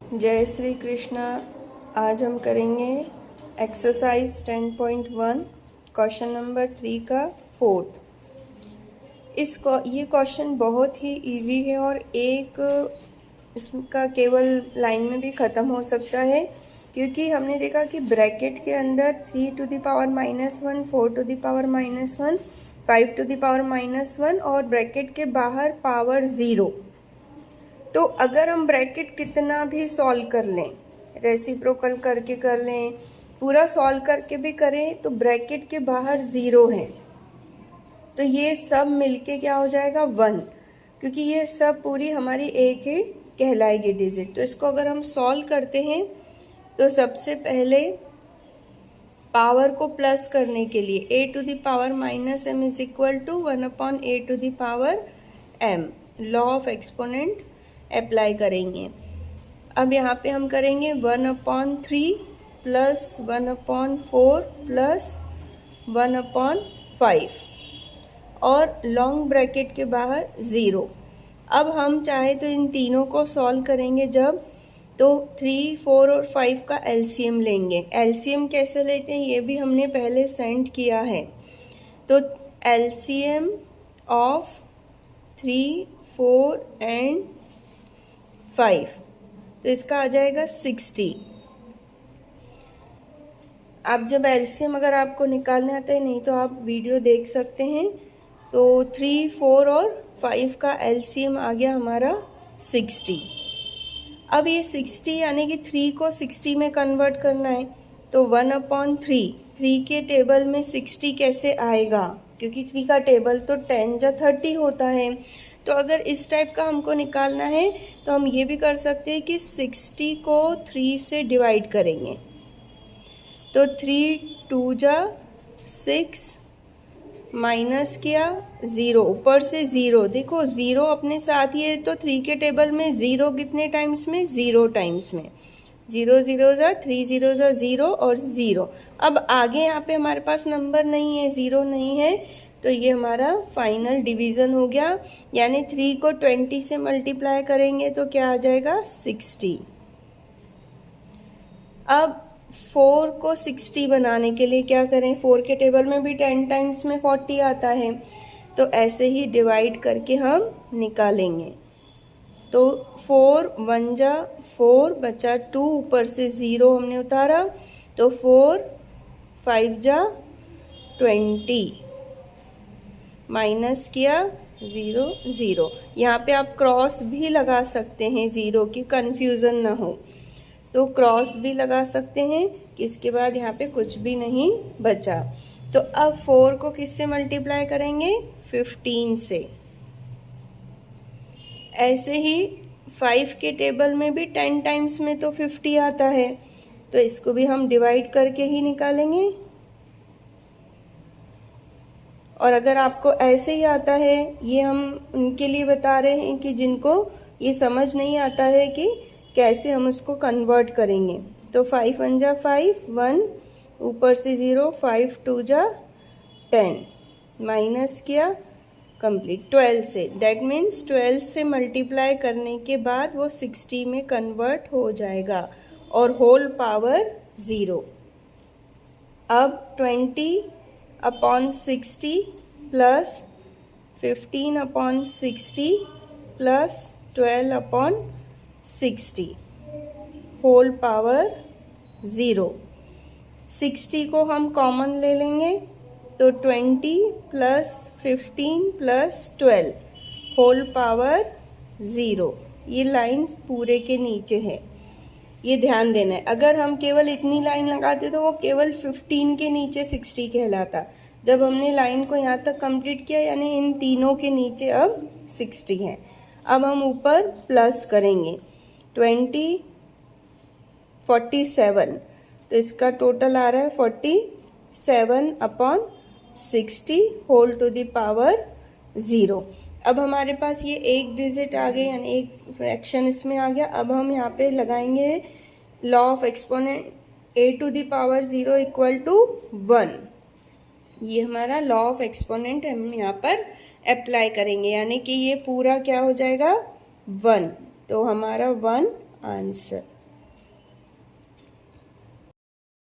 जय श्री कृष्णा। आज हम करेंगे एक्सरसाइज 10.1 क्वेश्चन नंबर 3 का फोर्थ। ये क्वेश्चन बहुत ही इजी है और एक इसका केवल लाइन में भी ख़त्म हो सकता है, क्योंकि हमने देखा कि ब्रैकेट के अंदर 3 to the power -1, 4 to the power -1, 5 to the power -1 और ब्रैकेट के बाहर पावर 0। तो अगर हम ब्रैकेट कितना भी सॉल्व कर लें, रेसिप्रोकल करके कर लें, पूरा सॉल्व करके भी करें, तो ब्रैकेट के बाहर 0 है, तो ये सब मिलके क्या हो जाएगा 1, क्योंकि ये सब पूरी हमारी एक ही कहलाएगी डिजिट। तो इसको अगर हम सॉल्व करते हैं तो सबसे पहले पावर को प्लस करने के लिए a to the power -m is equal to 1/a to the power m, law of exponent apply करेंगे। अब यहाँ पे हम करेंगे 1/3 प्लस 1/4 प्लस 1/5 और लॉन्ग ब्रैकेट के बाहर 0। अब हम चाहे तो इन तीनों को सॉल्व करेंगे जब, तो 3, 4 और 5 का एलसीएम लेंगे। एलसीएम कैसे लेते हैं ये भी हमने पहले सेंड किया है। तो एलसीएम ऑफ 3, 4 एंड 5, तो इसका आ जाएगा 60। अब जब एलसीएम अगर आपको निकालना आता है, नहीं तो आप वीडियो देख सकते हैं। तो 3, 4 और 5 का एलसीएम आ गया हमारा 60। अब ये 60 यानी कि 3 को 60 में कन्वर्ट करना है, तो 1/3, 3 के टेबल में 60 कैसे आएगा, क्योंकि 3 का टेबल तो 10 या 30 होता है। तो अगर इस टाइप का हमको निकालना है तो हम ये भी कर सकते हैं कि 60 को 3 से डिवाइड करेंगे, तो 3 2 जा 6 माइनस किया 0, ऊपर से 0, देखो 0 अपने साथ ही है, तो 3 के टेबल में 0 कितने टाइम्स में, 0 टाइम्स में, 0 0 जा 3 0 जा 0 और 0। अब आगे यहाँ पे हमारे पास नंबर नहीं है, 0 नहीं है, तो ये हमारा फाइनल डिवीज़न हो गया। यानी 3 को 20 से मल्टीप्लाई करेंगे तो क्या आ जाएगा 60। अब 4 को 60 बनाने के लिए क्या करें, 4 के टेबल में भी 10 टाइम्स में 40 आता है, तो ऐसे ही डिवाइड करके हम निकालेंगे। तो 4 1 जा 4 बचा 2, ऊपर से 0 हमने उतारा, तो 4 5 जा 20 माइनस किया 0 0। यहाँ पे आप क्रॉस भी लगा सकते हैं 0 की, कंफ्यूजन ना हो तो क्रॉस भी लगा सकते हैं, कि इसके बाद यहाँ पे कुछ भी नहीं बचा। तो अब 4 को किससे मल्टीप्लाई करेंगे, 15 से। ऐसे ही 5 के टेबल में भी 10 टाइम्स में तो 50 आता है, तो इसको भी हम डिवाइड करके ही निकालेंगे। और अगर आपको ऐसे ही आता है, ये हम उनके लिए बता रहे हैं कि जिनको ये समझ नहीं आता है कि कैसे हम उसको कन्वर्ट करेंगे। तो 5 1 जा 5, 1 ऊपर से 0, 5 2 जा 10 माइनस किया कंप्लीट 12 से, दैट मीन्स 12 से मल्टीप्लाई करने के बाद वो 60 में कन्वर्ट हो जाएगा और होल पावर 0। अब 20/60 प्लस 15/60 प्लस 12/60 होल पावर 0। 60 को हम कॉमन ले लेंगे, तो 20 प्लस 15 प्लस 12 होल पावर 0। ये लाइन पूरे के नीचे है, ये ध्यान देना है। अगर हम केवल इतनी लाइन लगाते तो वो केवल 15 के नीचे 60 कहलाता। जब हमने लाइन को यहाँ तक कंप्लीट किया, यानी इन तीनों के नीचे अब 60 है। अब हम ऊपर प्लस करेंगे 20 47, तो इसका टोटल आ रहा है 47/60 होल टू द पावर 0। अब हमारे पास ये एक डिजिट आ गई, यानी एक फ्रैक्शन इसमें आ गया। अब हम यहाँ पे लगाएंगे law of exponent a to the power 0 equal to 1। ये हमारा लॉ ऑफ एक्सपोनेंट हम यहाँ पर अप्लाई करेंगे, यानी कि ये पूरा क्या हो जाएगा 1, तो हमारा 1 आंसर।